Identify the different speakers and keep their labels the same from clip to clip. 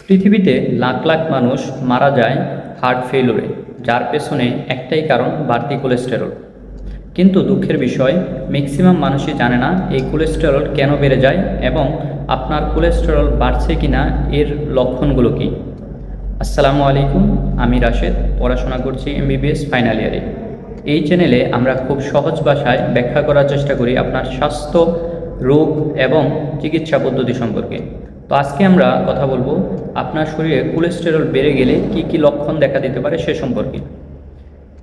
Speaker 1: পৃথিবীতে লাখ লাখ মানুষ মারা যায় হার্ট ফেইলুরে, যার পেছনে একটাই কারণ বাড়তি কোলেস্টেরল। কিন্তু দুঃখের বিষয়, ম্যাক্সিমাম মানুষই জানে না এই কোলেস্টেরল কেন বেড়ে যায় এবং আপনার কোলেস্টেরল বাড়ছে কিনা এর লক্ষণগুলো কী। আসসালামু আলাইকুম, আমি রাশেদ, পড়াশোনা করছি এমবিবিএস ফাইনাল ইয়ারে। এই চ্যানেলে আমরা খুব সহজ ভাষায় ব্যাখ্যা করার চেষ্টা করি আপনার স্বাস্থ্য, রোগ এবং চিকিৎসা পদ্ধতি সম্পর্কে। তো আজকে আমরা কথা বলবো আপনার শরীরে কোলেস্টেরল বেড়ে গেলে কি কি লক্ষণ দেখা দিতে পারে সে সম্পর্কে।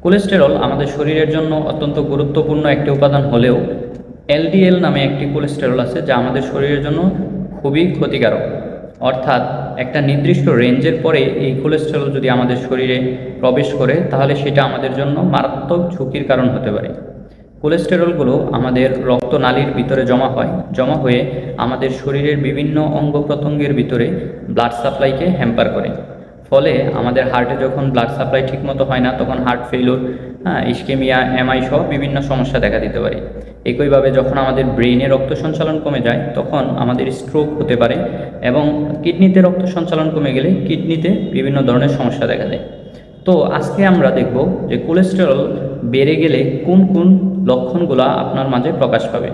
Speaker 1: কোলেস্টেরল আমাদের শরীরের জন্য অত্যন্ত গুরুত্বপূর্ণ একটি উপাদান হলেও এলডিএল নামে একটি কোলেস্টেরল আছে যা আমাদের শরীরের জন্য খুবই ক্ষতিকারক। অর্থাৎ একটা নির্দিষ্ট রেঞ্জের পরে এই কোলেস্টেরল যদি আমাদের শরীরে প্রবেশ করে তাহলে সেটা আমাদের জন্য মারাত্মক ঝুঁকির কারণ হতে পারে। কোলেস্টেরলগুলো আমাদের রক্তনালীর ভিতরে জমা হয়ে আমাদের শরীরের বিভিন্ন অঙ্গ প্রত্যঙ্গের ভিতরে ব্লাড সাপ্লাইকে হ্যাম্পার করে। ফলে আমাদের হার্টে যখন ব্লাড সাপ্লাই ঠিকমতো হয় না তখন হার্ট ফেইলুর, ইস্কেমিয়া, এমআই সহ বিভিন্ন সমস্যা দেখা দিতে পারে। একইভাবে যখন আমাদের ব্রেইনে রক্ত সঞ্চালন কমে যায় তখন আমাদের স্ট্রোক হতে পারে এবং কিডনিতে রক্ত সঞ্চালন কমে গেলে কিডনিতে বিভিন্ন ধরনের সমস্যা দেখা দেয়। তো আজকে আমরা দেখব যে কোলেস্টেরল বেড়ে গেলে কোন কোন লক্ষণগুলো আপনার মাঝে প্রকাশ পাবে।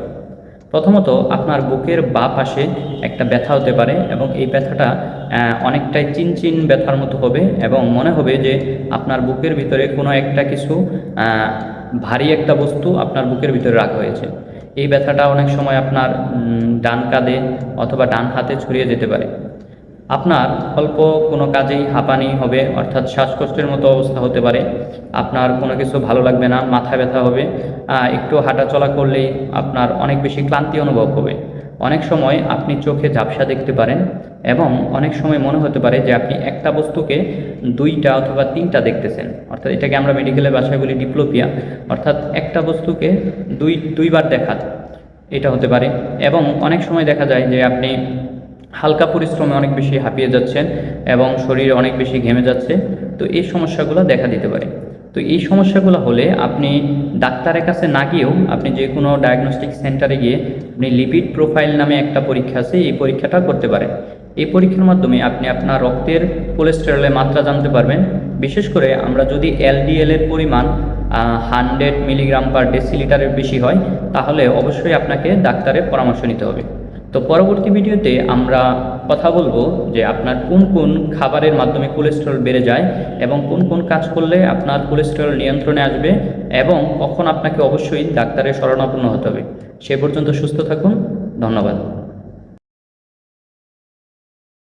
Speaker 1: প্রথমত, আপনার বুকের বাঁ পাশে একটা ব্যথা হতে পারে এবং এই ব্যথাটা অনেকটাই চিনচিন ব্যথার মতো হবে এবং মনে হবে যে আপনার বুকের ভিতরে কোনো একটা কিছু ভারী একটা বস্তু আপনার বুকের ভিতরে রাখা হয়েছে। এই ব্যথাটা অনেক সময় আপনার ডান কাঁধে অথবা ডান হাতে ছড়িয়ে যেতে পারে। আপনার অল্প কোনো কাজেই হাঁপানি হবে, অর্থাৎ শ্বাসকষ্টের মতো অবস্থা হতে পারে। আপনার কোনো কিছু ভালো লাগবে না, মাথা ব্যথা হবে, একটু হাঁটাচলা করলেই আপনার অনেক বেশি ক্লান্তি অনুভব হবে। অনেক সময় আপনি চোখে ঝাপসা দেখতে পারেন এবং অনেক সময় মনে হতে পারে যে আপনি একটা বস্তুকে দুইটা অথবা তিনটা দেখতেছেন, অর্থাৎ এটাকে আমরা মেডিকেলের ভাষায় বলি ডিপ্লোপিয়া, অর্থাৎ একটা বস্তুকে দুইবার দেখা, এটা হতে পারে। এবং অনেক সময় দেখা যায় যে আপনি হালকা পরিশ্রমে অনেক বেশি হাঁপিয়ে যাচ্ছেন এবং শরীরে অনেক বেশি ঘেমে যাচ্ছে। তো এই সমস্যাগুলো দেখা দিতে পারে। তো এই সমস্যাগুলো হলে আপনি ডাক্তারের কাছে না গিয়েও আপনি যে কোনো ডায়াগনস্টিক সেন্টারে গিয়ে আপনি লিপিড প্রোফাইল নামে একটা পরীক্ষা আছে, এই পরীক্ষাটা করতে পারেন। এই পরীক্ষার মাধ্যমে আপনি আপনার রক্তের কোলেস্টেরলের মাত্রা জানতে পারবেন। বিশেষ করে আমরা যদি এলডিএল এর পরিমাণ 100 মিলিগ্রাম পার ডেসিলিটারের বেশি হয় তাহলে অবশ্যই আপনাকে ডাক্তারের পরামর্শ নিতে হবে। তো পরবর্তী ভিডিওতে আমরা কথা বলবো যে আপনার কোন কোন খাবারের মাধ্যমে কোলেস্টেরল বেড়ে যায় এবং কোন কোন কাজ করলে আপনার কোলেস্টেরল নিয়ন্ত্রণে আসবে এবং কখন আপনাকে অবশ্যই ডাক্তারের শরণাপন্ন হতে হবে। সে পর্যন্ত সুস্থ থাকুন। ধন্যবাদ।